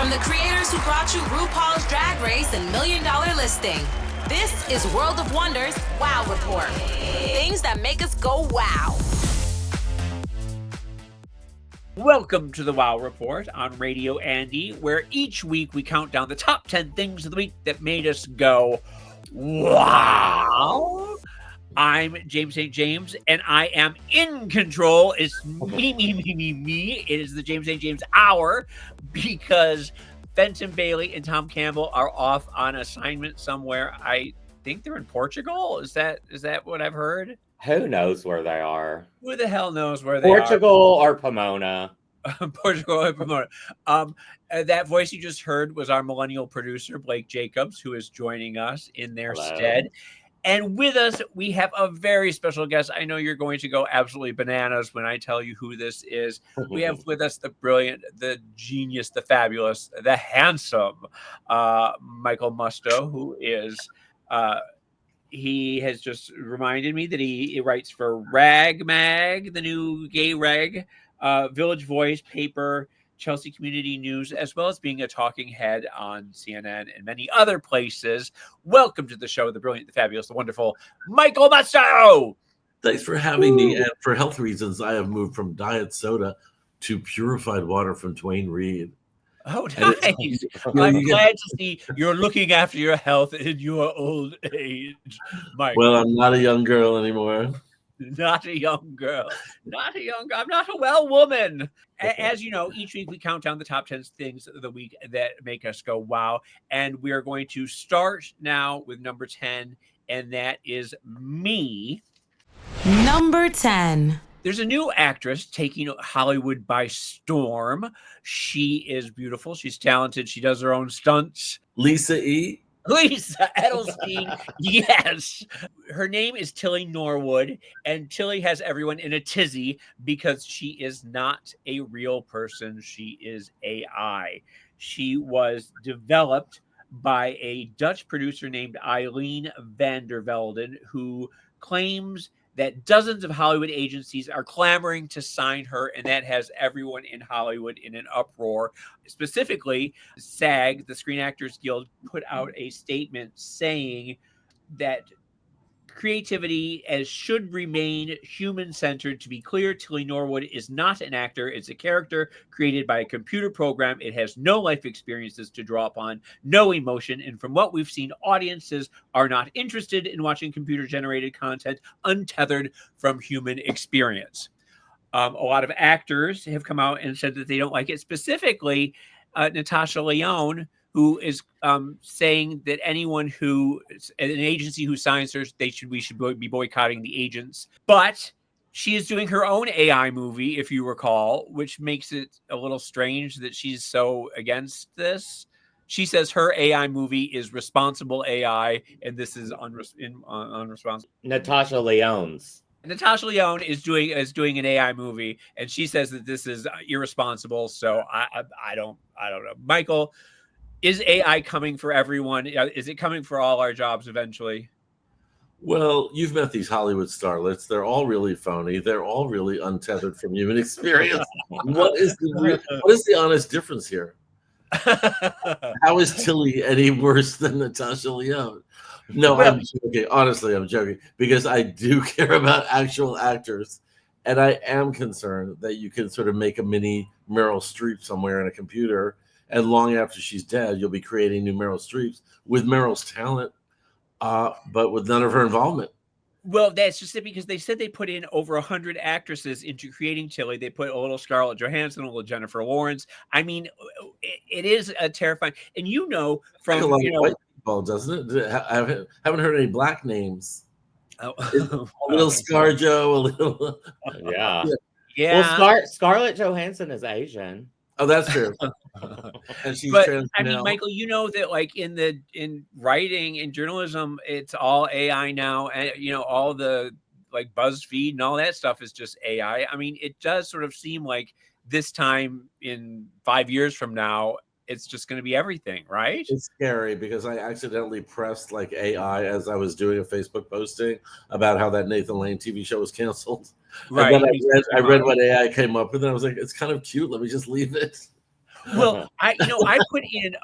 From the creators who brought you RuPaul's Drag Race and $1 Million Listing, this is World of Wonders Wow Report. Things that make us go wow. Welcome to the Wow Report on Radio Andy, where each week we count down the top 10 things of the week that made us go wow. I'm James St. James, and I am in control. It's me. It is the James St. James Hour, because Fenton Bailey and Tom Campbell are off on assignment somewhere. I think they're in Portugal. Is that what I've heard? Who knows where they are? Who the hell knows where they are? Portugal or Pomona? Portugal or Pomona. That voice you just heard was our millennial producer, Blake Jacobs, who is joining us in their stead. And with us, we have a very special guest. I know you're going to go absolutely bananas when I tell you who this is. We have with us the brilliant, the genius, the fabulous, the handsome Michael Musto, who is... he has just reminded me that he writes for Rag Mag, the new gay rag, Village Voice, Paper, Chelsea Community News, as well as being a talking head on CNN and many other places. Welcome to the show, the brilliant, the fabulous, the wonderful Michael Musto. Thanks for having me. And for health reasons, I have moved from diet soda to purified water from Dwayne Reed. Oh, nice. I'm glad to see you're looking after your health in your old age, Mike. Well, I'm not a young girl anymore. Not a young girl. I'm not a well woman. As you know, each week we count down the top 10 things of the week that make us go wow. And we are going to start now with number 10, and that is me. Number 10. There's a new actress taking Hollywood by storm. She is beautiful. She's talented. She does her own stunts. Lisa Edelstein. Yes. Her name is Tilly Norwood, and Tilly has everyone in a tizzy because she is not a real person. She is AI. She was developed by a Dutch producer named Eileen van der Velden, who claims that dozens of Hollywood agencies are clamoring to sign her, and that has everyone in Hollywood in an uproar. Specifically, SAG, the Screen Actors Guild, put out a statement saying that creativity should remain human-centered. To be clear, Tilly Norwood is not an actor. It's a character created by a computer program. It has no life experiences to draw upon, no emotion, and from what we've seen, audiences are not interested in watching computer-generated content untethered from human experience. A lot of actors have come out and said that they don't like it. Specifically, Natasha Lyonne, who is saying that anyone an agency who signs her, we should be boycotting the agents. But she is doing her own AI movie, if you recall, which makes it a little strange that she's so against this. She says her AI movie is responsible AI, and this is unresponsible. Natasha Lyonne is doing an AI movie, and she says that this is irresponsible. So I don't know, Michael. Is AI coming for everyone? Is it coming for all our jobs eventually? Well, you've met these Hollywood starlets. They're all really phony. They're all really untethered from human experience. What is the honest difference here? How is Tilly any worse than Natasha Lyonne? No, I'm joking. Honestly, I'm joking, because I do care about actual actors, and I am concerned that you can sort of make a mini Meryl Streep somewhere in a computer, and long after she's dead, you'll be creating new Meryl Streeps with Meryl's talent, but with none of her involvement. Well, that's just it, because they said they put in over 100 actresses into creating Tilly. They put a little Scarlett Johansson, a little Jennifer Lawrence. I mean, it is a terrifying. And from white people, doesn't it? I haven't heard any black names. A little ScarJo, a little. Yeah. Well, Scarlett Johansson is Asian. Oh, that's true. And she's I mean, Michael, that in writing and journalism, it's all AI now, and all the BuzzFeed and all that stuff is just AI. I mean, it does sort of seem like this time in 5 years from now, it's just going to be everything, right? It's scary because I accidentally pressed AI as I was doing a Facebook posting about how that Nathan Lane TV show was canceled. Right. And then I read what AI came up with, and I was like, it's kind of cute. Let me just leave it. Well, I put in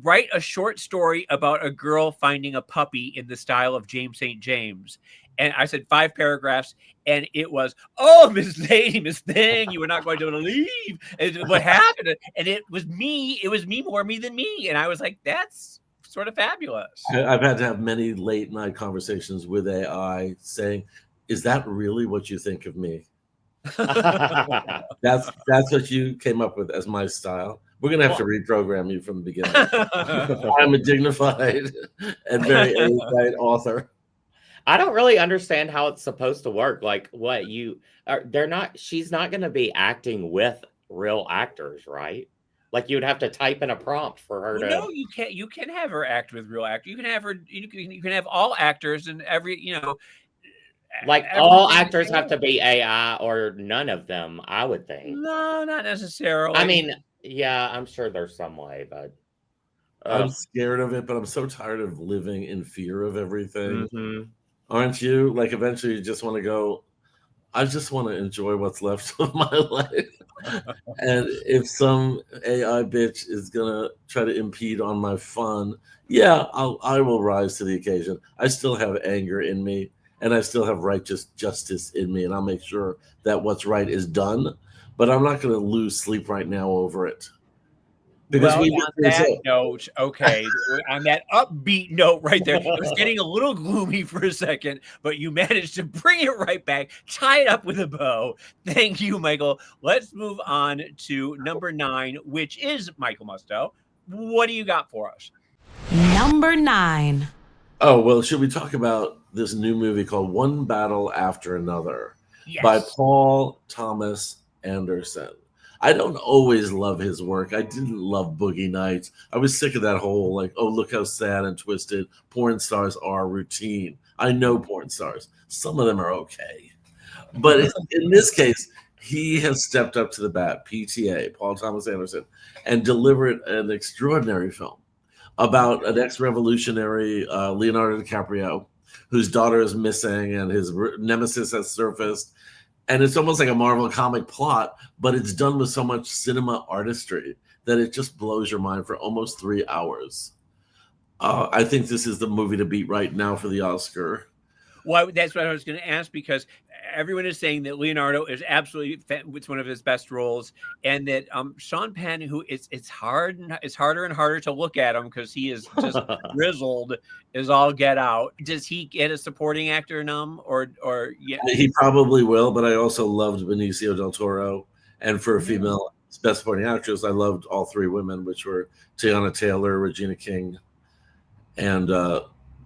write a short story about a girl finding a puppy in the style of James St. James. And I said 5 paragraphs, and it was, oh, Miss Lady, Miss Thing, you were not going to believe what happened. And it was me, more me than me. And I was like, that's sort of fabulous. I've had to have many late night conversations with AI saying, is that really what you think of me? That's what you came up with as my style. We're gonna have to reprogram you from the beginning. I'm a dignified and very erudite author. I don't really understand how it's supposed to work. Like, what they're not. She's not going to be acting with real actors, right? Like, you would have to type in a prompt for her to. No, you can't. You can have her act with real actors. You can have her. You can have all actors and like all actors have to be AI or none of them, I would think. No, not necessarily. I mean, yeah, I'm sure there's some way, but I'm scared of it, but I'm so tired of living in fear of everything. Mm-hmm. Aren't you? Like, eventually you just want to go, I just want to enjoy what's left of my life. And if some AI bitch is gonna try to impede on my fun, yeah, I will rise to the occasion. I still have anger in me, and I still have righteous justice in me, and I'll make sure that what's right is done. But I'm not going to lose sleep right now over it. Because on that note, okay, on that upbeat note right there, it was getting a little gloomy for a second, but you managed to bring it right back, tie it up with a bow. Thank you, Michael. Let's move on to number 9, which is Michael Musto. What do you got for us? Number 9. Oh, well, should we talk about this new movie called One Battle After Another by Paul Thomas Anderson? I don't always love his work. I didn't love Boogie Nights. I was sick of that whole, like, oh, look how sad and twisted porn stars are routine. I know porn stars. Some of them are okay. But in this case, he has stepped up to the bat, PTA, Paul Thomas Anderson, and delivered an extraordinary film about an ex-revolutionary, Leonardo DiCaprio, whose daughter is missing and his nemesis has surfaced. And it's almost like a Marvel comic plot, but it's done with so much cinema artistry that it just blows your mind for almost 3 hours. I think this is the movie to beat right now for the Oscar. Well, that's what I was going to ask, because everyone is saying that Leonardo is absolutely, it's one of his best roles, and that Sean Penn, who it's harder and harder to look at him because he is just grizzled, is all get out. Does he get a supporting actor or yeah? He probably will, but I also loved Benicio del Toro, and for a female best supporting actress, I loved all 3 women, which were Tiana Taylor, Regina King, and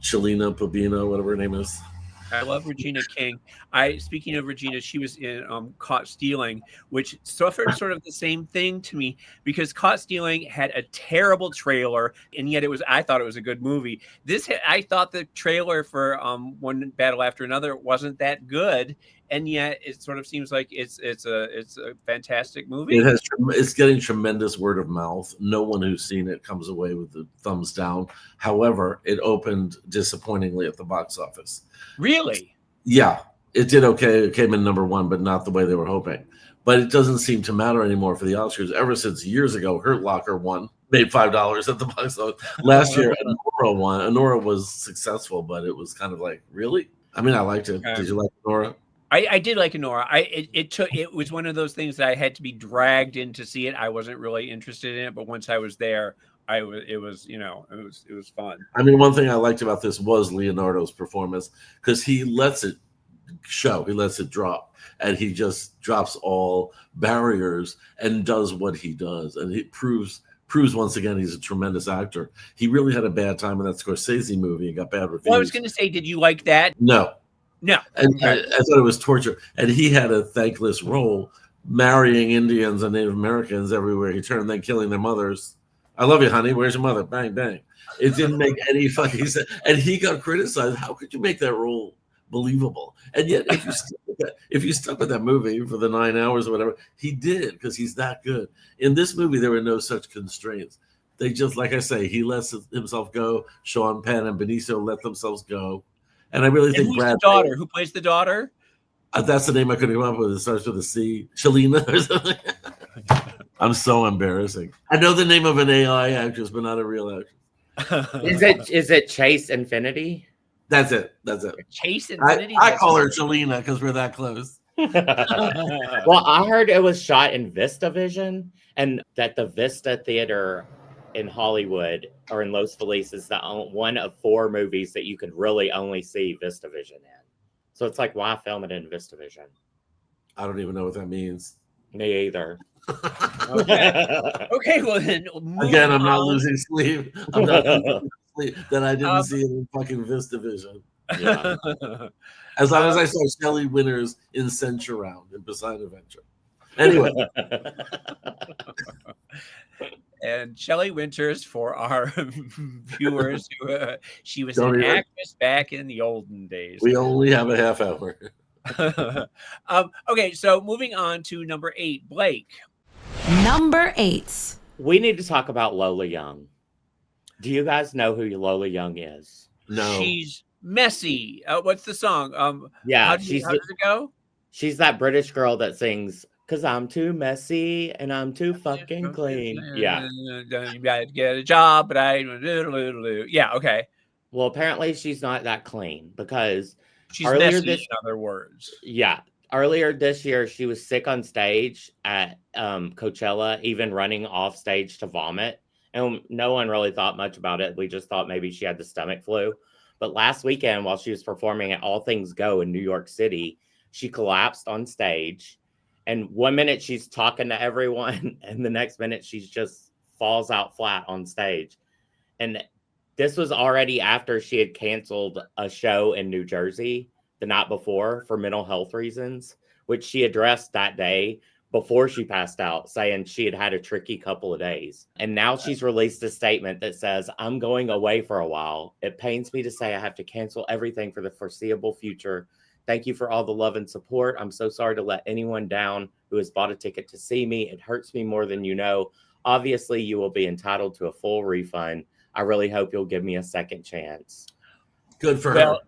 Shalina Pabino, whatever her name is. I love Regina King. Speaking of Regina, she was in Caught Stealing, which suffered sort of the same thing to me, because Caught Stealing had a terrible trailer, and yet I thought it was a good movie. I thought the trailer for One Battle After Another wasn't that good, and yet it sort of seems like it's a fantastic movie. It's getting tremendous word of mouth. No one who's seen it comes away with the thumbs down. However, it opened disappointingly at the box office. Really? Yeah, it did okay. It came in number 1, but not the way they were hoping. But it doesn't seem to matter anymore for the Oscars. Ever since years ago, Hurt Locker won, made $5 at the box office. Last year, Anora won. Anora was successful, but it was kind of like, really? I mean, I liked it. Did you like Anora? I did like Anora. It was one of those things that I had to be dragged in to see it. I wasn't really interested in it, but once I was there, it was fun. I mean, one thing I liked about this was Leonardo's performance, because he lets it show, he lets it drop, and he just drops all barriers and does what he does, and he proves once again he's a tremendous actor. He really had a bad time in that Scorsese movie and got bad reviews. Well, I was going to say, did you like that? No. And Okay. I thought it was torture, and he had a thankless role, marrying Indians and Native Americans everywhere he turned, then killing their mothers. I love you, honey. Where's your mother? Bang, bang. It didn't make any fucking sense. And he got criticized. How could you make that role believable? And yet, if you stuck with that movie for the 9 hours or whatever, he did, because he's that good. In this movie, there were no such constraints. They just, like I say, he lets himself go. Sean Penn and Benicio let themselves go. And I really think Brad. Who plays the daughter? That's the name I couldn't come up with. It starts with a C. Shalina or something. I'm so embarrassing. I know the name of an AI actress, but not a real actress. Is it Chase Infinity? That's it. Chase Infinity. I call her Jelena because we're that close. Well, I heard it was shot in VistaVision, and that the Vista Theater in Hollywood or in Los Feliz is the one of 4 movies that you could really only see VistaVision in. So it's like, why film it in VistaVision? I don't even know what that means. Me either. Okay, well then. Again, I'm not losing sleep. I'm not losing sleep that I didn't see it in fucking VistaVision. Yeah. As long as I saw Shelley Winters in Censure Round in Beside Adventure. Anyway. And Shelley Winters, for our viewers, she was an actress back in the olden days. We only have a half hour. Okay, so moving on to number 8, Blake. Number 8. We need to talk about Lola Young. Do you guys know who Lola Young is? No. She's messy. What's the song? Yeah, how does it go? She's that British girl that sings, "'Cause I'm too messy and I'm too fucking clean." Yeah. You gotta get a job, but yeah, okay. Well, apparently she's not that clean because she's messy, in other words. Yeah. Earlier this year, she was sick on stage at Coachella, even running off stage to vomit. And no one really thought much about it. We just thought maybe she had the stomach flu. But last weekend, while she was performing at All Things Go in New York City, she collapsed on stage. And one minute she's talking to everyone, and the next minute she just falls out flat on stage. And this was already after she had canceled a show in New Jersey the night before for mental health reasons, which she addressed that day before she passed out, saying she had a tricky couple of days. And now she's released a statement that says, "I'm going away for a while. It pains me to say I have to cancel everything for the foreseeable future. Thank you for all the love and support. I'm so sorry to let anyone down who has bought a ticket to see me. It hurts me more than you know. Obviously, you will be entitled to a full refund. I really hope you'll give me a second chance." Good for her.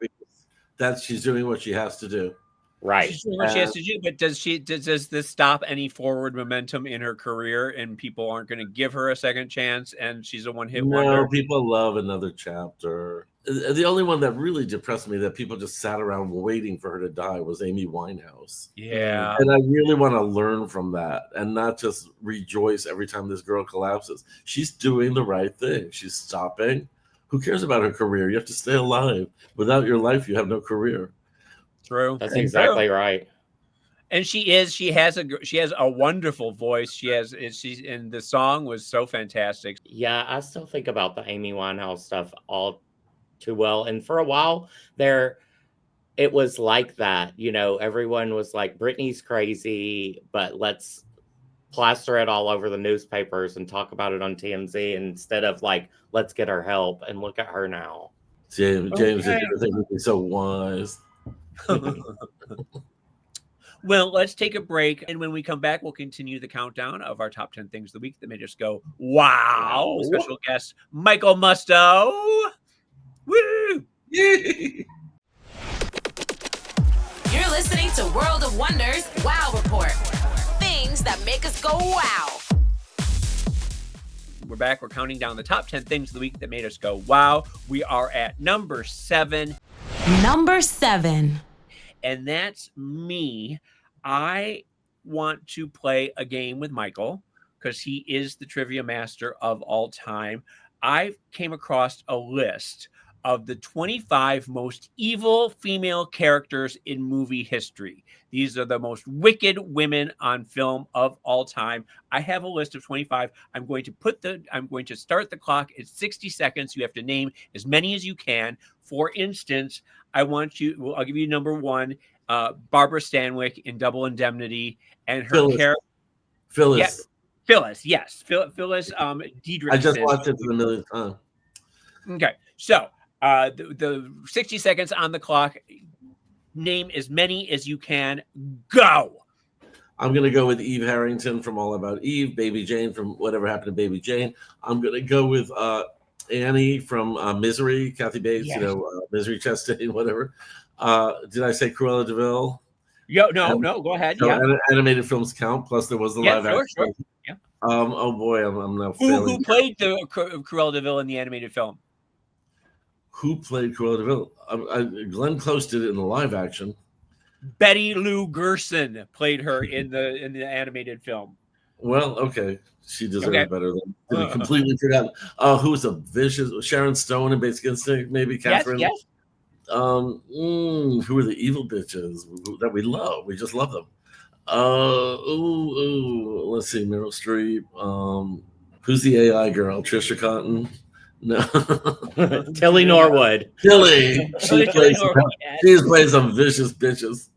Because she's doing what she has to do. Right. She's doing what she has to do, but does this stop any forward momentum in her career, and people aren't going to give her a second chance, and she's a one-hit wonder? No, people love Another Chapter. The only one that really depressed me that people just sat around waiting for her to die was Amy Winehouse. Yeah. And I really want to learn from that and not just rejoice every time this girl collapses. She's doing the right thing. She's stopping. Who cares about her career? You have to stay alive. Without your life, you have no career. True. That's exactly right. And she has a wonderful voice. And the song was so fantastic. Yeah, I still think about the Amy Winehouse stuff all too well. And for a while there, it was like that. You know, everyone was like, Britney's crazy, but let's plaster it all over the newspapers and talk about it on TMZ instead of like, let's get her help. And look at her now. James, okay. I think he's so wise. Well, let's take a break, and when we come back, we'll continue the countdown of our top 10 things of the week that made us go, wow. With special guest Michael Musto. Woo! You're listening to World of Wonders Wow Report. Things that make us go wow. We're back. We're counting down the top 10 things of the week that made us go wow. We are at number 7. Number 7. And that's me. I want to play a game with Michael because he is the trivia master of all time. I came across a list of the 25 most evil female characters in movie history. These are the most wicked women on film of all time. I have a list of 25. I'm going to start the clock at 60 seconds. You have to name as many as you can. For instance, I'll give you number 1, Barbara Stanwyck in Double Indemnity, and her character Phyllis. Yeah, Phyllis, yes. Phyllis Diedrich. I just watched it for the millionth time. Okay, so the 60 seconds on the clock. Name as many as you can. Go. I'm going to go with Eve Harrington from All About Eve, Baby Jane from Whatever Happened to Baby Jane. I'm going to go with Annie from Misery, Kathy Bates, yes. Misery Chastain, whatever. Did I say Cruella de Vil? No, go ahead. So animated films count, plus there was the live action. Sure. Yeah. Oh boy, I'm now Who failing. played the Cruella de Vil in the animated film? Who played Cruella de Vil? Glenn Close did it in the live action. Betty Lou Gerson played her in the animated film. Well, okay, she deserves Okay. better than to be completely forgotten. Who was a vicious Sharon Stone in Basic Instinct? Maybe Catherine. Yes. Who are the evil bitches that we love? We just love them. Let's see, Meryl Streep. Who's the AI girl? Trisha Cotton? No. Tilly Norwood. Tilly. She plays some vicious bitches.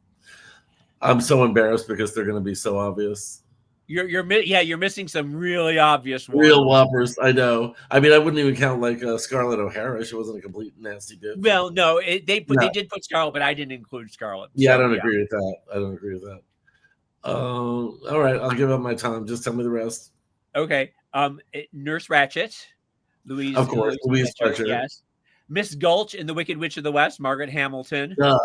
I'm so embarrassed because they're going to be so obvious. You're missing some really obvious ones. Real whoppers, I know. I mean, I wouldn't even count like Scarlett O'Hara. She wasn't a complete nasty bitch. Well, no, they did put Scarlett, but I didn't include Scarlett. Yeah, I don't agree with that. All right, I'll give up my time. Just tell me the rest. Okay. Nurse Ratched, Louise. Of course, Louise Fletcher. Yes. Miss Gulch in The Wicked Witch of the West, Margaret Hamilton. Yeah.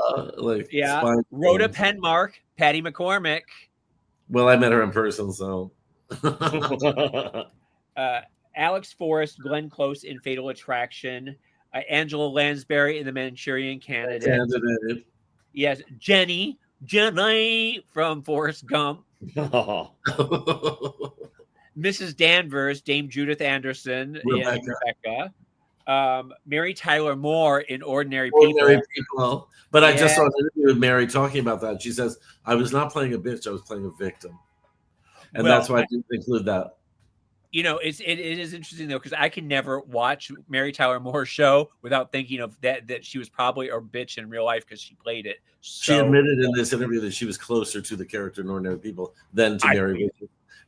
Rhoda Penmark, Patty McCormick. Well, I met her in person, so. Alex Forrest, Glenn Close in Fatal Attraction. Angela Lansbury in The Manchurian Candidate. Yes, Jenny from Forrest Gump. Mrs. Danvers, Dame Judith Anderson in Rebecca. Mary Tyler Moore in Ordinary People. But I just saw an interview with Mary talking about that. She says, I was not playing a bitch, I was playing a victim. And that's why I didn't include that. You know, it is interesting, though, because I can never watch Mary Tyler Moore's show without thinking of that she was probably a bitch in real life because she played it. She admitted in this interview that she was closer to the character in Ordinary People than to Mary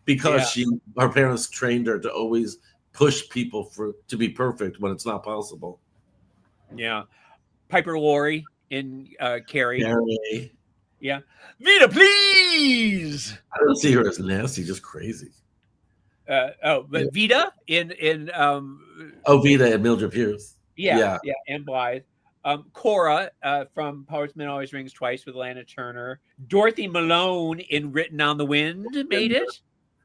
because her parents trained her to always push people to be perfect when it's not possible. Yeah. Piper Laurie in Carrie. Yeah. Vita, please. I don't see her as nasty, just crazy. But Vita in Vita and Mildred Pierce. Yeah, and Blythe. Cora from Poets Men Always Rings Twice with Lana Turner. Dorothy Malone in Written on the Wind made it.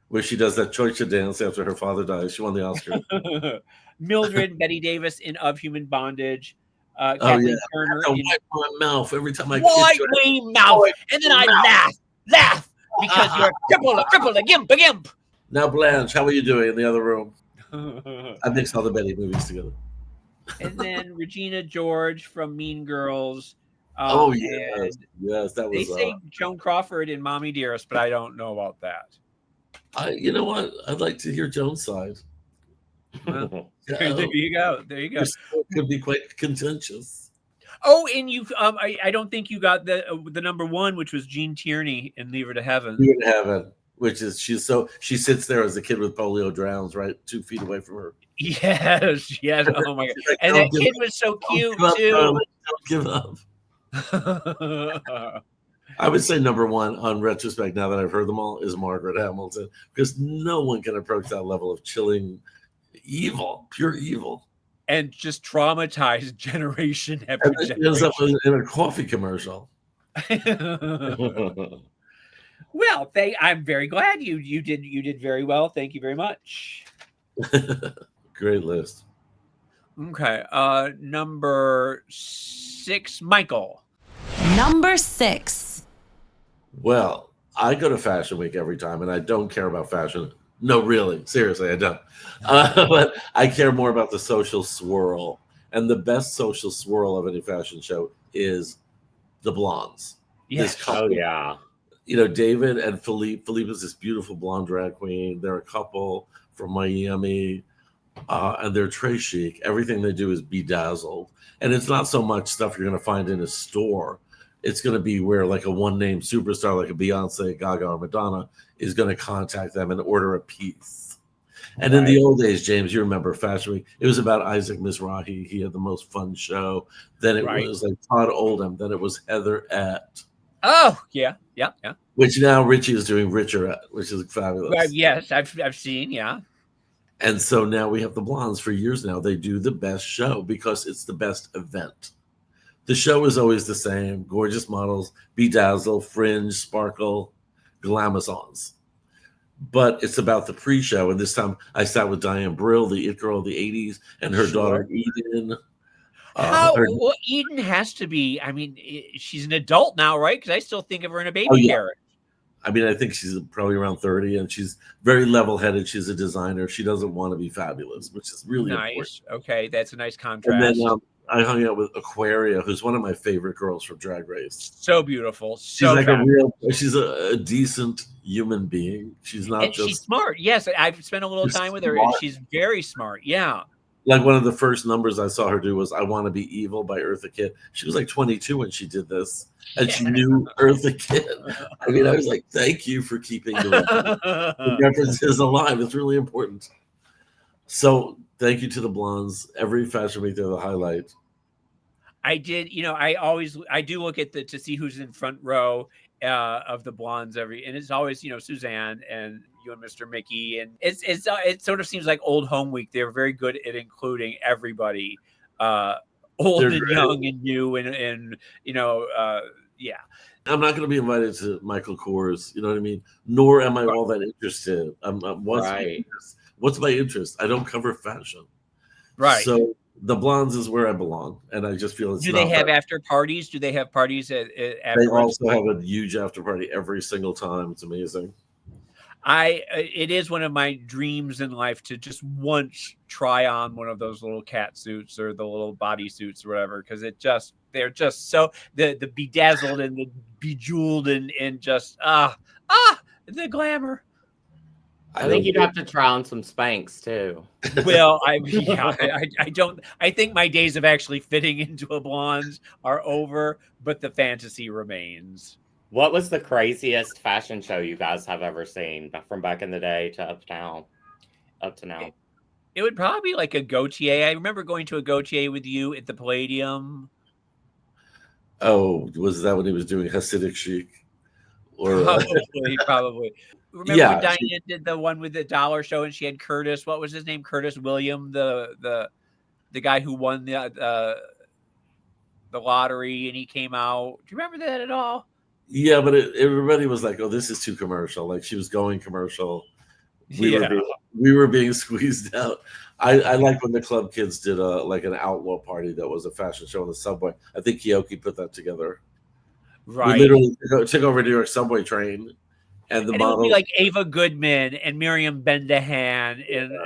Where she does that choice dance after her father dies. She won the Oscar. Mildred Betty Davis in Of Human Bondage. Kathleen Turner. I wipe my mouth every time I wipe my mouth, and then I laugh because you're a cripple, a gimp. Now, Blanche, how are you doing in the other room? I mixed all the Betty movies together. And then Regina George from Mean Girls. Yes, that was. They say Joan Crawford in Mommy Dearest, but I don't know about that. You know what? I'd like to hear Joan's side. Well, there you go. It could be quite contentious. Oh, and you, I don't think you got the number one, which was Jean Tierney in Leave Her to Heaven. Leave Her to Heaven, which is she sits there as a kid with polio drowns right 2 feet away from her. Yes. Oh my god! And that kid was so cute too. Don't give up. I would say number one on retrospect, now that I've heard them all, is Margaret Hamilton, because no one can approach that level of chilling evil, pure evil. And just traumatized generation after generation. She ends up in a coffee commercial. Well, I'm very glad you did very well. Thank you very much. Great list. Okay. Number 6, Michael. Number 6. Well, I go to Fashion Week every time, and I don't care about fashion. No, really. Seriously, I don't. But I care more about the social swirl. And the best social swirl of any fashion show is the blondes. Yes. You know, David and Philippe. Philippe is this beautiful blonde drag queen. They're a couple from Miami. And they're très chic. Everything they do is bedazzled. And it's not so much stuff you're going to find in a store. It's going to be where like a one-name superstar like a Beyonce, Gaga, or Madonna is going to contact them and order a piece. And in the old days, James, you remember Fashion Week, it was about Isaac Mizrahi. He had the most fun show. Then it was like Todd Oldham. Then it was Heather Ett. Oh, yeah. Which now Richie is doing Richer Ett, which is fabulous. Well, yes, I've seen, yeah. And so now we have the blondes for years now. They do the best show because it's the best event. The show is always the same. Gorgeous models, bedazzle, fringe, sparkle, glamazons. but it's about the pre-show. And this time I sat with Diane Brill, the it girl of the 80s, and her daughter Eden. Well, Eden has to be. I mean, she's an adult now, right? Because I still think of her in a baby carriage. I mean, I think she's probably around 30, and she's very level-headed. She's a designer. She doesn't want to be fabulous, which is really nice. important. Okay, that's a nice contrast. And then I hung out with Aquaria, who's one of my favorite girls from Drag Race. So beautiful. She's like she's a decent human being. She's not and she's smart. Yes, I've spent a little time with her, and she's very smart. Yeah. Like one of the first numbers I saw her do was "I Want to Be Evil" by Eartha Kitt. She was like 22 when she did this, and she knew Eartha Kitt. I mean, I was like, "Thank you for keeping the references alive. It's really important." So, thank you to the blondes. Every fashion week, they're the highlight. I did. I do look at to see who's in front row of the blondes and it's always Suzanne and you and Mr. Mickey, and it sort of seems like old home week. They're very good at including everybody, old and young and new and yeah. I'm not going to be invited to Michael Kors, you know what I mean? Nor am I all that interested. What's my interest? I don't cover fashion, right? So the blondes is where I belong, and I just feel it's. Do they have after parties? Do they have parties at They also have a huge after party every single time. It's amazing. It is one of my dreams in life to just once try on one of those little cat suits or the little body suits or whatever, because they're just so the bedazzled and the bejeweled and just the glamour. I think you'd have to try on some Spanx too. Well, I don't. I think my days of actually fitting into a blonde are over, but the fantasy remains. What was the craziest fashion show you guys have ever seen from back in the day to up to now? It would probably be like a Gautier. I remember going to a Gautier with you at the Palladium. Oh, was that when he was doing Hasidic chic? Or probably. Remember when Diane did the one with the dollar show and she had Curtis? What was his name? Curtis William, the guy who won the lottery, and he came out. Do you remember that at all? Yeah, but everybody was like, "Oh, this is too commercial." Like she was going commercial. We were being squeezed out. I like when the club kids did an outlaw party that was a fashion show on the subway. I think Kyoki put that together. Right. We literally took over New York subway train, and the model would be like Ava Goodman and Miriam Bendahan and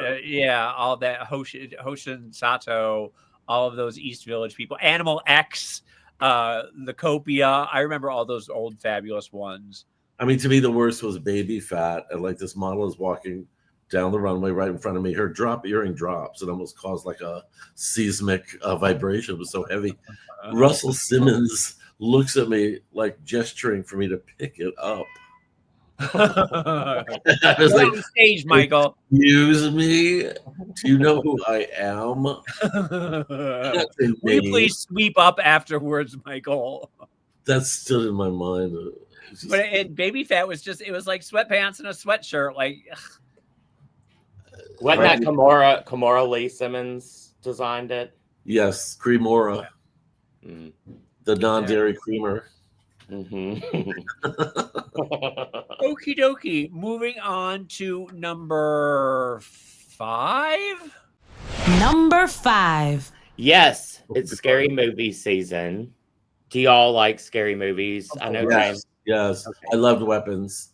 all that Hoshin Sato, all of those East Village people. Animal X. The Copia. I remember all those old fabulous ones. I mean, to me, the worst was Baby Fat, and like this model is walking down the runway right in front of me. Her earring drops. It almost caused like a seismic vibration. It was so heavy. Russell Simmons looks at me like gesturing for me to pick it up. I was like, on stage, Michael. Excuse me. Do you know who I am? Will you please sweep up afterwards, Michael? That's still in my mind. But Baby Fat was it was like sweatpants and a sweatshirt. Like, wasn't that Kimora Lee Simmons designed it? Yes, Cremora, the non-dairy creamer. Mm-hmm. Okie dokie. Moving on to number 5. Number 5. Yes, it's scary movie season. Do y'all like scary movies? I know, James. Yes. Okay. I loved Weapons.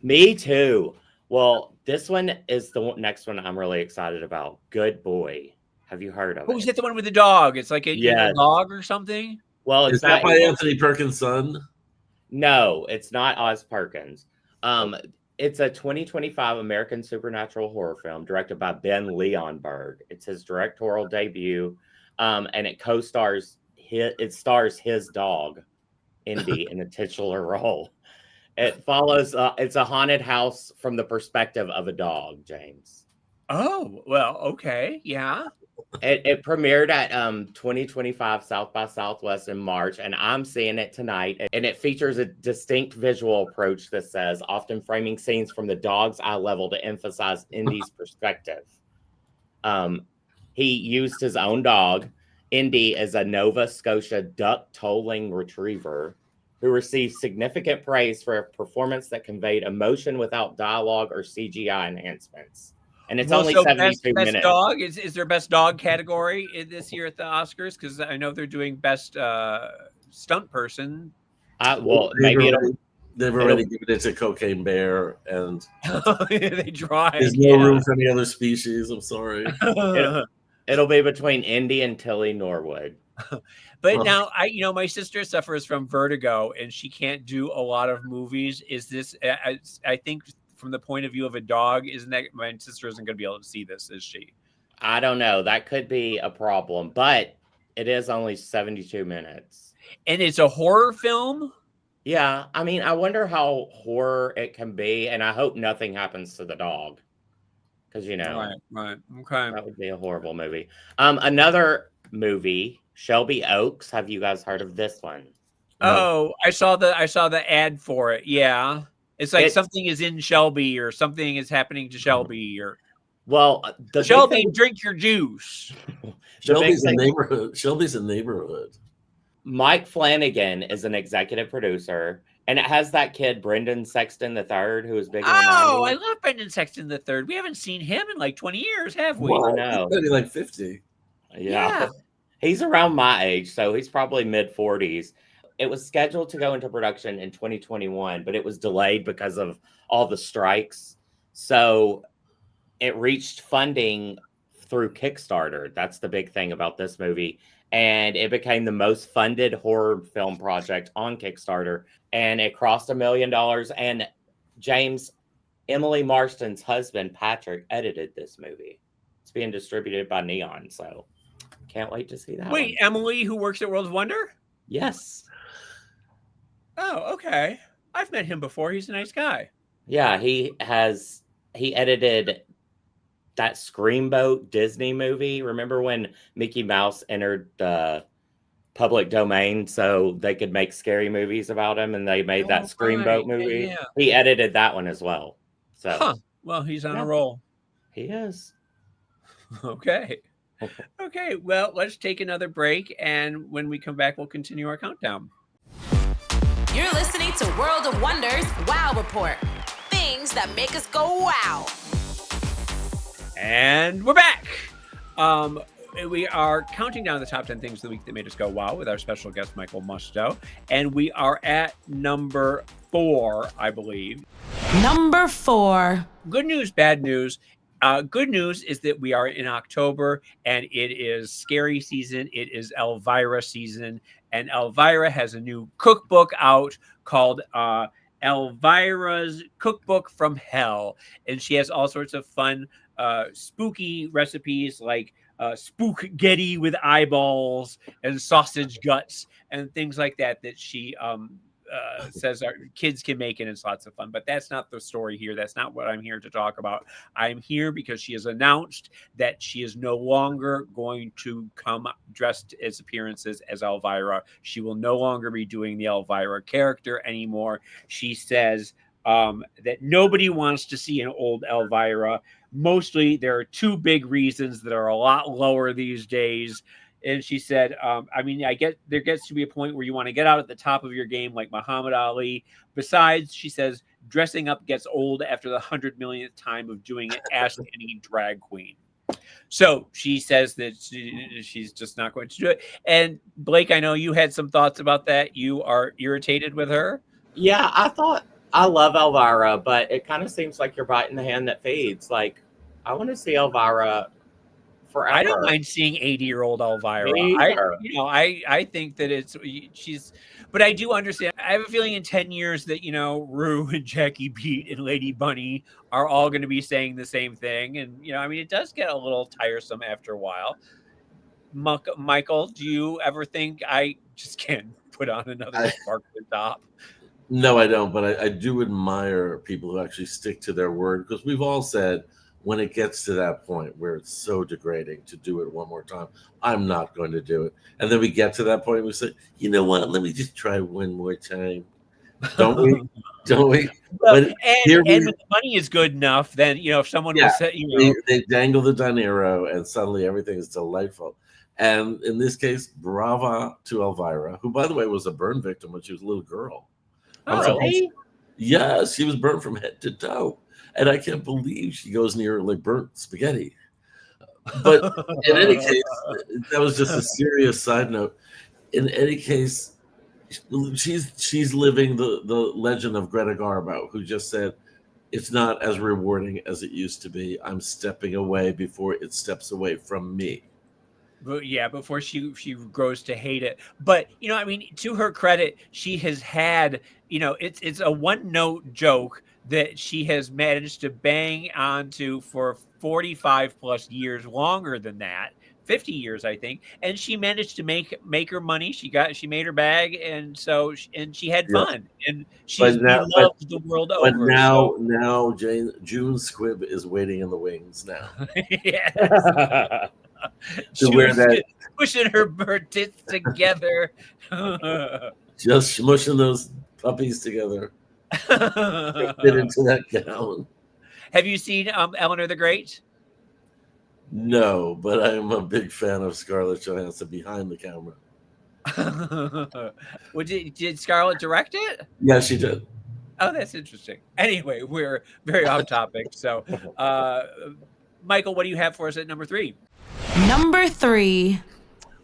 Me too. Well, this one is the next one I'm really excited about. Good Boy. Have you heard of it? Oh, is it the one with the dog? It's like a dog or something? Well, is that by Anthony Perkins' son? No, it's not Oz Perkins. It's a 2025 American supernatural horror film directed by Ben Leonberg. It's his directorial debut, and it stars his dog, Indy, in the titular role. It follows. It's a haunted house from the perspective of a dog, James. Oh, well, okay, yeah. It premiered at 2025 South by Southwest in March, and I'm seeing it tonight. And it features a distinct visual approach that says, often framing scenes from the dog's eye level to emphasize Indy's perspective. He used his own dog. Indy is a Nova Scotia duck tolling retriever who received significant praise for a performance that conveyed emotion without dialogue or CGI enhancements. And it's only 72 best minutes. Dog is there best dog category this year at the Oscars? Because I know they're doing best stunt person. They've already given it to Cocaine Bear, and they tried. There's no room for any other species. I'm sorry. It'll be between Indy and Tilly Norwood. But now, my sister suffers from vertigo, and she can't do a lot of movies. Is this? I think from the point of view of a dog, isn't that my sister isn't going to be able to see this? Is she? I don't know. That could be a problem, but it is only 72 minutes, and it's a horror film. Yeah, I mean, I wonder how horror it can be, and I hope nothing happens to the dog, because right, okay, that would be a horrible movie. Another movie, Shelby Oaks. Have you guys heard of this one? Oh, I saw the ad for it. Yeah, it's like something is in Shelby, or something is happening to Shelby, or the Shelby, drink your juice. Shelby's a neighborhood. Shelby's a neighborhood. Mike Flanagan is an executive producer, and it has that kid Brendan Sexton III, who is big. Oh, I love Brendan Sexton III. We haven't seen him in like 20 years, have we? Well, no, he's like 50. Yeah, he's around my age, so he's probably mid 40s. It was scheduled to go into production in 2021, but it was delayed because of all the strikes. So it reached funding through Kickstarter. That's the big thing about this movie. And it became the most funded horror film project on Kickstarter. And it crossed $1 million. And Emily Marston's husband, Patrick, edited this movie. It's being distributed by Neon. So can't wait to see that. Wait, Emily, who works at World of Wonder? Yes. Oh, okay. I've met him before. He's a nice guy. Yeah, he edited that Screamboat Disney movie. Remember when Mickey Mouse entered the public domain so they could make scary movies about him, and they made that Screamboat movie? Yeah. He edited that one as well. So, well, he's on a roll. He is. Okay. Okay, well, let's take another break, and when we come back, we'll continue our countdown. You're listening to World of Wonders Wow Report. Things that make us go wow. And we're back. We are counting down the top 10 things of the week that made us go wow with our special guest, Michael Musto. And we are at number 4, I believe. Number 4. Good news, bad news. Good news is that we are in October, and it is scary season. It is Elvira season. And Elvira has a new cookbook out called Elvira's Cookbook from Hell. And she has all sorts of fun spooky recipes like spook-getty with eyeballs and sausage guts and things like that she says our kids can make, and it's lots of fun. But that's not the story here. That's not what I'm here to talk about. I'm here because she has announced that she is no longer going to come dressed as appearances as Elvira. She will no longer be doing the Elvira character anymore. She says that nobody wants to see an old Elvira. Mostly there are 2 big reasons that are a lot lower these days. And she said, I get there gets to be a point where you want to get out at the top of your game like Muhammad Ali. Besides, she says, dressing up gets old after the 100 millionth time of doing it. Ask any drag queen. So she says that she's just not going to do it. And Blake, I know you had some thoughts about that. You are irritated with her. Yeah, I love Elvira, but it kind of seems like you're biting the hand that feeds. Like, I want to see Elvira forever. I don't mind seeing 80-year-old Elvira. I think that but I do understand. I have a feeling in 10 years that, Rue and Jackie Beat and Lady Bunny are all going to be saying the same thing. And, it does get a little tiresome after a while. Michael, do you ever think I just can't put on another sparkly top? No, I don't. But I do admire people who actually stick to their word, because we've all said, when it gets to that point where it's so degrading to do it one more time, I'm not going to do it. And then we get to that point and we say, you know what, let me just try one more time. Don't we? Don't we? Well, and when the money is good enough, then, if someone was, they dangle the dinero and suddenly everything is delightful. And in this case, brava to Elvira, who, by the way, was a burn victim when she was a little girl. Really? Yes, she was burnt from head to toe. And I can't believe she goes near like burnt spaghetti. But in any case, that was just a serious side note. In any case, she's living the legend of Greta Garbo, who just said, it's not as rewarding as it used to be. I'm stepping away before it steps away from me. But yeah, before she grows to hate it. But I mean, to her credit, she has had, it's a one note joke that she has managed to bang onto for 45 plus years, longer than that, 50 years, I think. And she managed to make her money. She made her bag, and so she had fun, and she's beloved the world over. But now June Squibb is waiting in the wings now. Yes. To wear that, pushing her tits together, just smushing those puppies together, fit into that gown. Have you seen Eleanor the Great? No, but I am a big fan of Scarlett Johansson behind the camera. Well, did Scarlett direct it? Yeah, she did. Oh, that's interesting. Anyway, we're very off topic. So, Michael, what do you have for us at number 3? Number 3.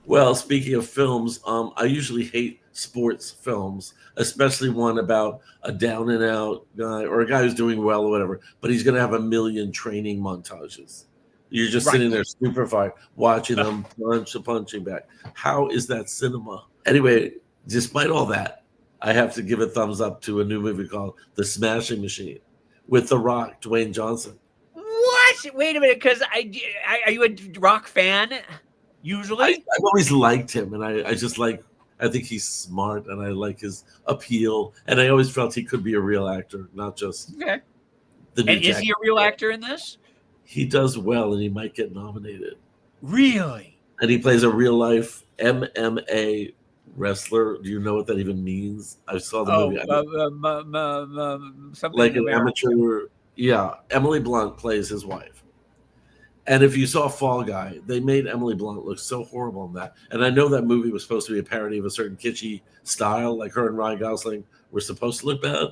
Well, speaking of films, I usually hate sports films, especially one about a down and out guy or a guy who's doing well or whatever, but he's going to have a million training montages. You're just sitting there stupefied, watching them punching back. How is that cinema? Anyway, despite all that, I have to give a thumbs up to a new movie called The Smashing Machine with The Rock, Dwayne Johnson. What? Wait a minute, because are you a Rock fan? Usually, I've always liked him, and I think he's smart, and I like his appeal, and I always felt he could be a real actor, not just okay. And is he a real actor in this? He does well, and he might get nominated. Really? And he plays a real life MMA wrestler. Do you know what that even means? I saw the movie. Something like an amateur. Yeah, Emily Blunt plays his wife. And if you saw Fall Guy, they made Emily Blunt look so horrible in that. And I know that movie was supposed to be a parody of a certain kitschy style, like her and Ryan Gosling were supposed to look bad,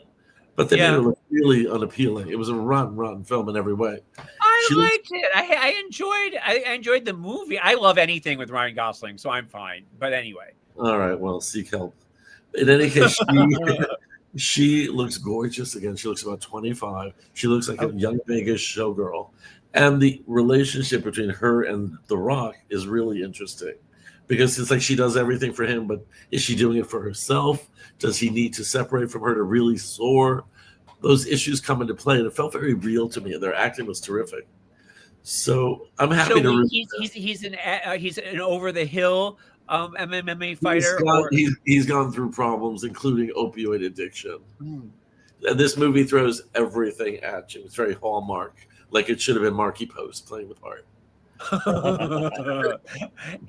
but they made her look really unappealing. It was a rotten film in every way. I liked it. I enjoyed the movie. I love anything with Ryan Gosling, so I'm fine. But anyway. All right, well, seek help. In any case, she looks gorgeous again. She looks about 25. She looks like a young Vegas showgirl. And the relationship between her and The Rock is really interesting because it's like she does everything for him, but is she doing it for herself? Does he need to separate from her to really soar? Those issues come into play, and it felt very real to me, and their acting was terrific. So I'm happy to. He's an over the hill MMA fighter. He's gone through problems, including opioid addiction. And this movie throws everything at you. It's very Hallmark. Like it should have been Marky Post playing the part.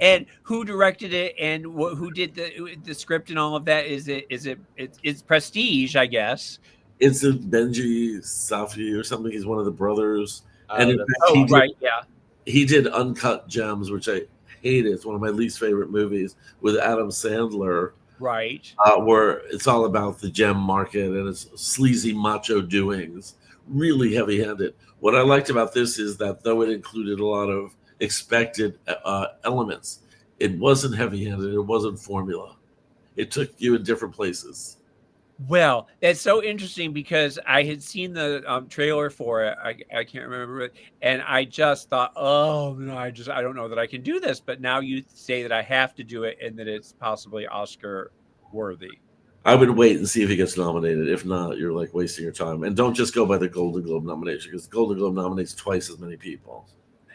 And who directed it, and who did the script and all of that? It's Prestige, I guess. It's a Benji Safdie or something. He's one of the brothers. He did Uncut Gems, which I hated. It's one of my least favorite movies with Adam Sandler. Right. Where it's all about the gem market and it's sleazy macho doings. Really heavy-handed. What I liked about this is that though it included a lot of expected elements, it wasn't heavy-handed. It wasn't formula. It took you in different places. Well, that's so interesting because I had seen the trailer for it. I can't remember it, and I just thought, oh no, I don't know that I can do this. But now you say that I have to do it, and that it's possibly Oscar worthy. I would wait and see if he gets nominated. If not, you're like wasting your time. And don't just go by the Golden Globe nomination because the Golden Globe nominates twice as many people.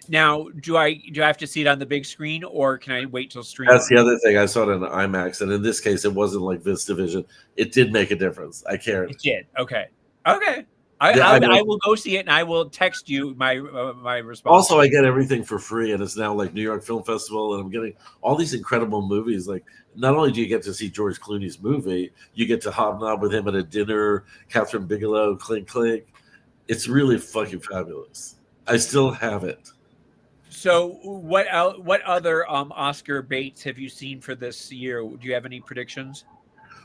Now, do I have to see it on the big screen, or can I wait till stream? That's the other thing. I saw it in IMAX, and in this case, it wasn't like VistaVision. It did make a difference. I cared. It did. Okay. I will go see it, and I will text you my response. Also, I get everything for free, and it's now like New York Film Festival, and I'm getting all these incredible movies. Like, not only do you get to see George Clooney's movie, you get to hobnob with him at a dinner. Catherine Bigelow, clink clink. It's really fucking fabulous. I still have it. So what other Oscar baits have you seen for this year? Do you have any predictions?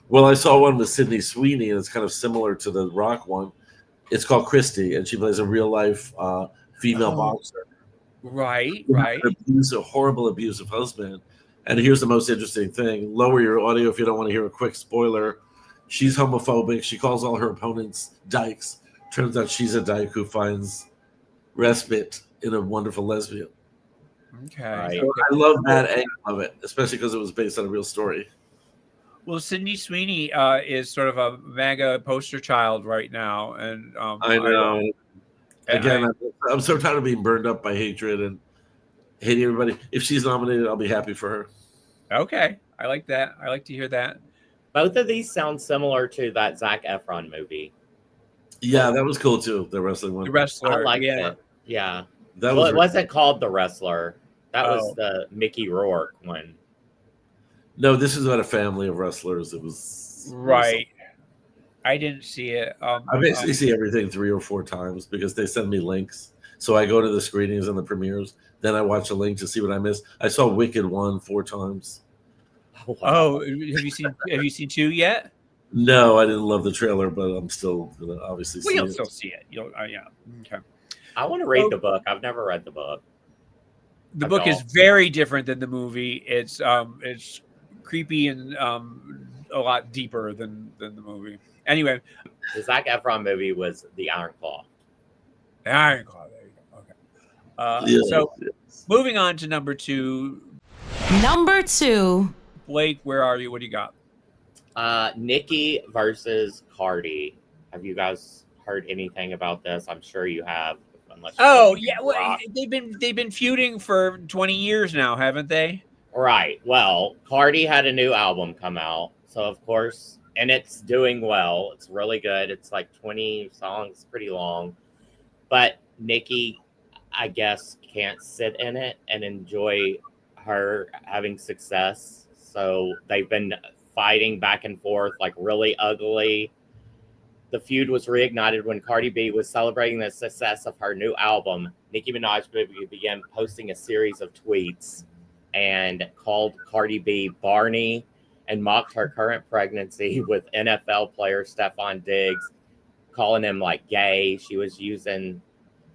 Well, I saw one with Sydney Sweeney, and it's kind of similar to the Rock one. It's called Christy, and she plays a real life female boxer. Right. A horrible abusive husband. And here's the most interesting thing: lower your audio if you don't want to hear a quick spoiler. She's homophobic. She calls all her opponents dykes. Turns out she's a dyke who finds respite in a wonderful lesbian. Okay. Right. So I love that angle of it, especially because it was based on a real story. Well, Sydney Sweeney is sort of a MAGA poster child right now, and I know. Again, I'm so tired of being burned up by hatred and hating everybody. If she's nominated, I'll be happy for her. Okay, I like that. I like to hear that. Both of these sound similar to that Zac Efron movie. Yeah, that was cool too. The wrestling one. The Wrestler. I liked yeah. it. Yeah. That Well, was it wasn't called The Wrestler. That was Oh. the Mickey Rourke one. No, this is about a family of wrestlers. It was Right. I didn't see it. I basically see everything 3 or 4 times because they send me links. So I go to the screenings and the premieres. Then I watch a link to see what I missed. I saw Wicked 1 4 times. Oh, have you seen 2 yet? No, I didn't love the trailer, but I'm still gonna obviously Well, see you'll it. still see it. Yeah. Okay. I want to read the book. I've never read the book. The At book is all. very different than the movie. It's creepy and a lot deeper than the movie. Anyway, The Zac Efron movie was The Iron Claw. Iron Claw. There you go. Okay. Yeah. So moving on to number 2. Number 2. Blake, where are you? What do you got? Nicki versus Cardi. Have you guys heard anything about this? I'm sure you have. Unless they've been feuding for 20 years now, haven't they? Right. Well, Cardi had a new album come out, so of course, and it's doing well. It's really good. It's like 20 songs, pretty long. But Nicki, I guess, can't sit in it and enjoy her having success. So they've been fighting back and forth, like really ugly. The feud was reignited when Cardi B was celebrating the success of her new album. Nicki Minaj began posting a series of tweets and called Cardi B Barney and mocked her current pregnancy with NFL player Stephon Diggs, calling him like gay. She was using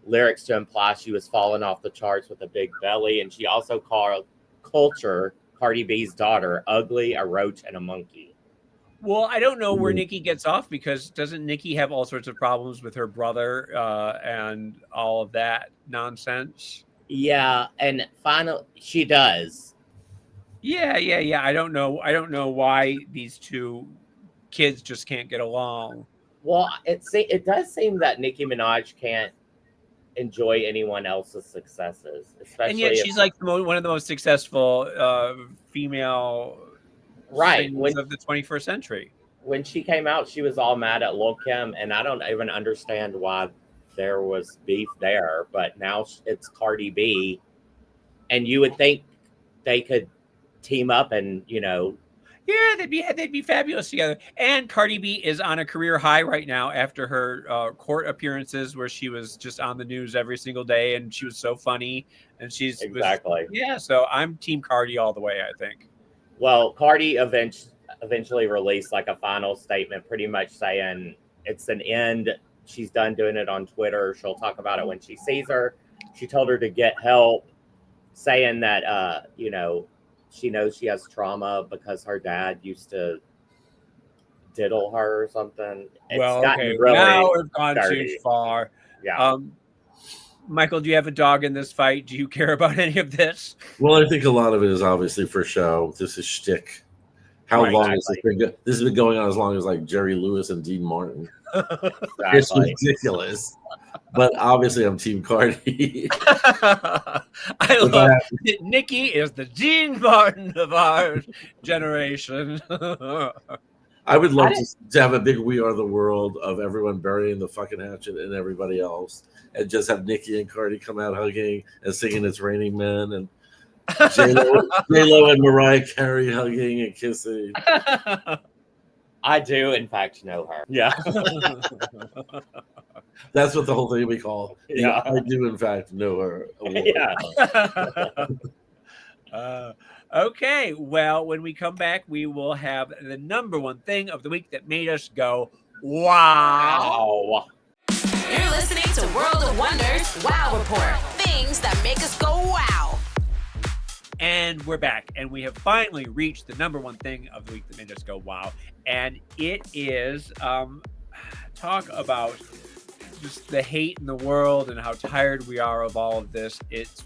lyrics to imply she was falling off the charts with a big belly. And she also called Culture, Cardi B's daughter, ugly, a roach, and a monkey. Well, I don't know where Nicki gets off because doesn't Nicki have all sorts of problems with her brother and all of that nonsense? Yeah, and finally she does. Yeah. I don't know why these two kids just can't get along. Well, it does seem that Nicki Minaj can't enjoy anyone else's successes, especially. And yet she's like one of the most successful female singers of the 21st century. When she came out, she was all mad at Lil' Kim, and I don't even understand why there was beef there. But now it's Cardi B, and you would think they could team up and Yeah, they'd be fabulous together. And Cardi B is on a career high right now after her court appearances where she was just on the news every single day and she was so funny. And exactly. So I'm Team Cardi all the way, I think. Well, Cardi eventually released like a final statement pretty much saying it's an end. She's done doing it on Twitter. She'll talk about it when she sees her. She told her to get help, saying that, she knows she has trauma because her dad used to diddle her or something. Now we've gone dirty. too far. Yeah. Michael, do you have a dog in this fight? Do you care about any of this? Well, I think a lot of it is obviously for show. This is shtick. How long has this been? This has been going on as long as like Jerry Lewis and Dean Martin. It's ridiculous. But obviously, I'm Team Cardi. I love it. Nicki is the Dean Martin of our generation. I would love to have a big "We Are the World" of everyone burying the fucking hatchet and everybody else, and just have Nicki and Cardi come out hugging and singing "It's Raining Men," and J-Lo and Mariah Carey hugging and kissing. I do, in fact, know her. Yeah. That's what the whole thing we call. Yeah. I do, in fact, know her. Award. Yeah. Okay, well, when we come back, we will have the number one thing of the week that made us go, wow. Wow. You're listening to World of Wonders Wow Report. Things that make us go wow. And we're back, and we have finally reached the number one thing of the week that made us go wow. And it is talk about just the hate in the world and how tired we are of all of this. It's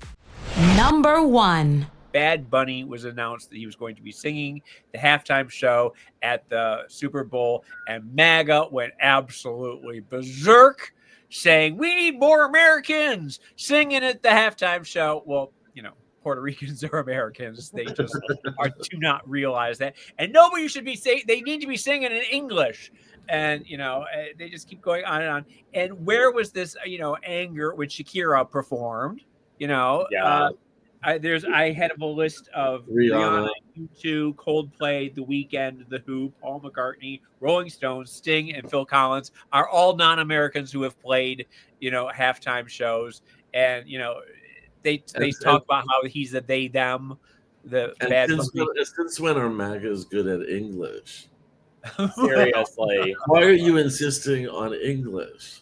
Number one. Bad Bunny was announced that he was going to be singing the halftime show at the Super Bowl, and MAGA went absolutely berserk, saying, we need more Americans singing at the halftime show. Well, you know, Puerto Ricans are Americans. They just do not realize that. And nobody should be saying, they need to be singing in English. And, you know, they just keep going on and on. And where was this, you know, anger when Shakira performed? You know, Yeah. I had a list of Rihanna, U2, Coldplay, The Weeknd, The Who, Paul McCartney, Rolling Stones, Sting, and Phil Collins are all non-Americans who have played, you know, halftime shows. And, you know, they talk about how he's a they, them, the bad. Since when are MAGAs good at English? Seriously. Why are you insisting on English?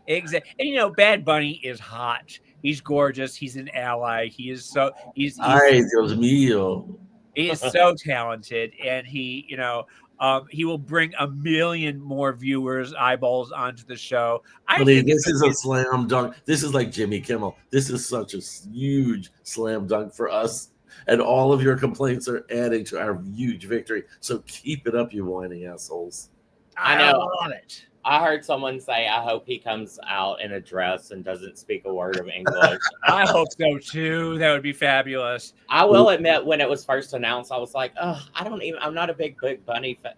Exactly. And, you know, Bad Bunny is hot. He's gorgeous. He's an ally. He is so Ay, Dios mío. He is so talented, and he, you know, he will bring 1 million more viewers, eyeballs onto the show. I think this is a slam dunk. This is like Jimmy Kimmel. This is such a huge slam dunk for us, and all of your complaints are adding to our huge victory. So keep it up, you whining assholes. I know. love it. I heard someone say, I hope he comes out in a dress and doesn't speak a word of English. I hope so too. That would be fabulous. I will admit, when it was first announced, I was like, oh, I'm not a big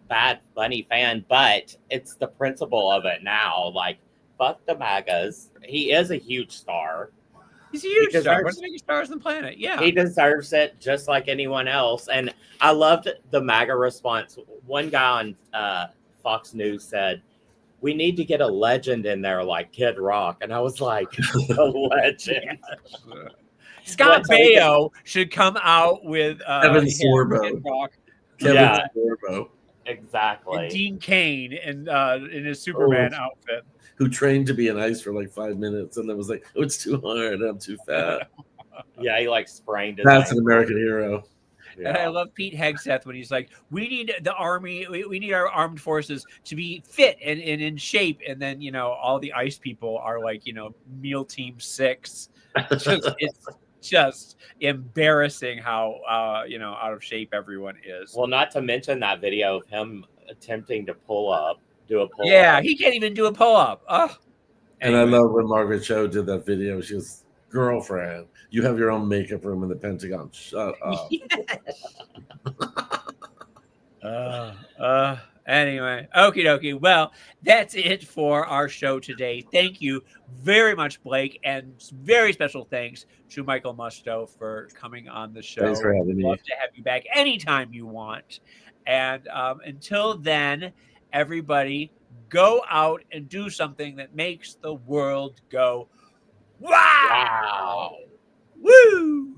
Bad Bunny fan, but it's the principle of it now. Like, fuck the MAGAs. He is a huge star. He's a huge star. One of the biggest stars on the planet. Yeah. He deserves it just like anyone else. And I loved the MAGA response. One guy on Fox News said, we need to get a legend in there like Kid Rock. And I was like, a legend. Yes. Scott Baio should come out with Kevin Sorbo. Kid Rock. Kevin Sorbo. Exactly. And Dean Cain in his Superman outfit. Who trained to be in ice for like 5 minutes and then was like, oh, it's too hard. I'm too fat. Yeah, he like sprained his That's ankle. an American hero. Yeah. And I love Pete Hegseth when he's like, we need the army, we need our armed forces to be fit and in shape. And then, you know, all the ice people are like, you know, meal team 6. It's just embarrassing how, you know, out of shape everyone is. Well, not to mention that video of him attempting to do a pull up. Yeah, he can't even do a pull up. Oh. And I love when Margaret Cho did that video. She was, girlfriend, you have your own makeup room in the Pentagon. Shut up. Yes. Anyway, okie dokie. Well, that's it for our show today. Thank you very much, Blake, and very special thanks to Michael Musto for coming on the show. Thanks for having me. Love to have you back anytime you want. And until then, everybody, go out and do something that makes the world go wow. Wow. Woo!